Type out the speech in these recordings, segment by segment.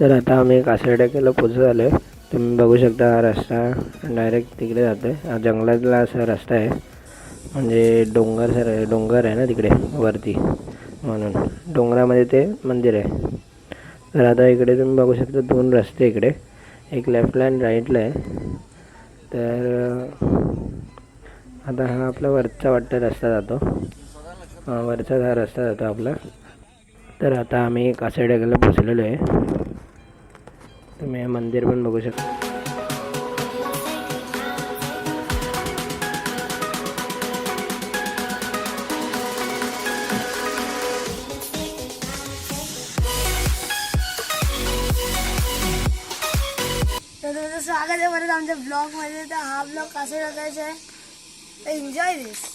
तर आता आम्ही कासरटाक्याला पोहोचत आलो आहे. तुम्ही बघू शकता हा रस्ता डायरेक्ट तिकडे जातो आहे. हा जंगलातला असा रस्ता आहे, म्हणजे डोंगर आहे ना तिकडे वरती, म्हणून डोंगरामध्ये ते मंदिर आहे. तर आता इकडे तुम्ही बघू शकता दोन रस्ते इकडे, एक लेफ्टला आणि राईटला आहे. तर आता हा आपला वरचा वाटतं रस्ता जातो, वरचा हा रस्ता जातो आपला. तर आता आम्ही कासरटाक्याला पोचलेलो आहे. तुम्ही मंदिर पण बघू शकता. तर तुमचं स्वागत आहे परत आमच्या ब्लॉगमध्ये. तर हा ब्लॉग कसा टाकायचा आहे, एन्जॉय दिस.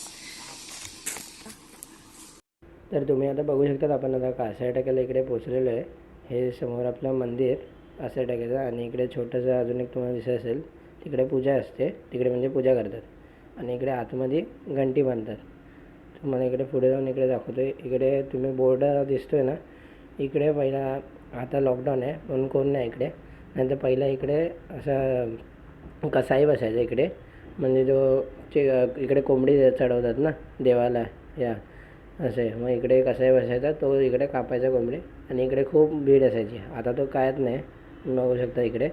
तर तुम्ही आता बघू शकता आपण आता कासरटाक्याला इकडे पोचलेलो आहे. हे समोर आपलं मंदिर कासरटाक्याचं, आणि इकडे छोटंसं अजून एक तुम्हाला दिसत असेल, तिकडे पूजा असते, तिकडे म्हणजे पूजा करतात. आणि इकडे आतमध्ये घंटी बांधतात. तुम्हाला इकडे पुढे जाऊन इकडे दाखवतो आहे. इकडे तुम्ही बोर्ड दिसतो आहे ना, इकडे पहिला, आता लॉकडाऊन आहे म्हणून कोण नाही इकडे, नंतर पहिला इकडे असा कसाई बसायचा इकडे, म्हणजे इकडे कोंबडी चढवतात ना देवाला या, असे. मग इकडे कसाई बसायचा, तो इकडे कापायचा कोंबडी, आणि इकडे खूप भीड असायची. आता तो कायच नाही, बघू शकता इकडे.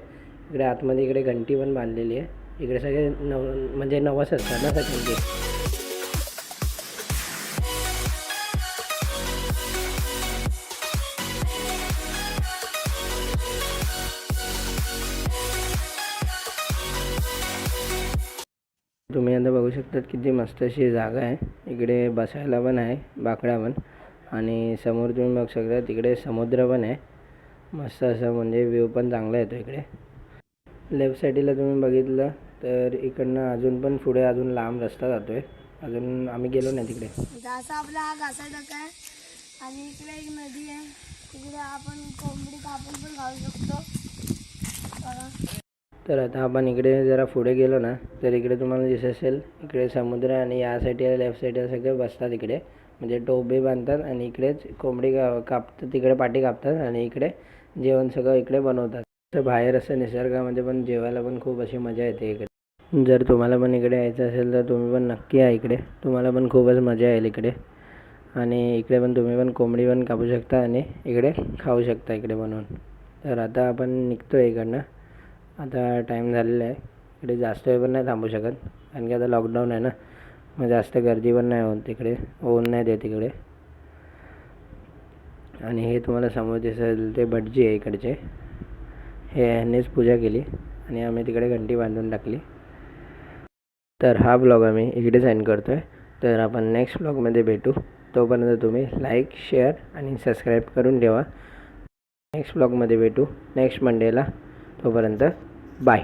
इकडे आतमध्ये इकडे घंटी पण बांधलेली आहे. इकडे सगळे म्हणजे नवस असतात ना सगळे. तुम्ही आता बघू शकता किती मस्त अशी जागा आहे. इकडे बसायला पण आहे, बाकडा पण, आणि समोर तुम्ही बघू शकता तिकडे समुद्र पण आहे. मस्त असं म्हणजे व्ह्यू पण चांगला येतो इकडे. लेफ्ट साईडला तुम्ही बघितलं तर इकडनं अजून पण पुढे अजून लांब रस्ता जातो आहे. अजून आम्ही गेलो नाही तिकडे. असा आपला हा कासरटाका आहे, आणि इकडे एक नदी आहे. तिकडे आपण कोंबडी कापून पण खाऊ शकतो. तर आता आपण इकडे जरा पुढे गेलो ना, तर इकडे तुम्हाला दिसत असेल, इकडे समुद्र आहे, आणि या साईडला लेफ्ट साईडला सगळे बसतात इकडे, म्हणजे टोबे बांधतात, आणि इकडेच कोंबडी कापतात, तिकडे पाठी कापतात, आणि इकडे जेवण सगळं इकडे बनवतात. तर बाहेर असं निसर्गामध्ये पण जेवायला पण खूप अशी मजा येते इकडे. जर तुम्हाला पण इकडे यायचं असेल तर तुम्ही पण नक्की या इकडे, तुम्हाला पण खूपच मजा येईल इकडे. आणि इकडे पण तुम्ही पण कोंबडी पण कापू शकता आणि इकडे खाऊ शकता इकडे बनवून. तर आता आपण निघतो आहे इकडनं. आता टाईम झालेला आहे, इकडे जास्त वेळ पण नाही थांबू शकत, कारण की आता लॉकडाऊन आहे ना, मग जास्त गर्दी पण नाही होत तिकडे, होऊन नाही देत इकडे. आणि हे तुम्हाला समोर दिसेल ते भटजी आहे इकडचे, हे ह्यांनीच पूजा केली, आणि आम्ही तिकडे घंटी बांधून टाकली. तर हा ब्लॉग आम्ही इकडेच एंड करतो आहे. तर आपण नेक्स्ट ब्लॉगमध्ये भेटू. तोपर्यंत तुम्ही लाईक, शेअर आणि सबस्क्राईब करून ठेवा. नेक्स्ट ब्लॉगमध्ये भेटू नेक्स्ट मंडेला. तोपर्यंत बाय.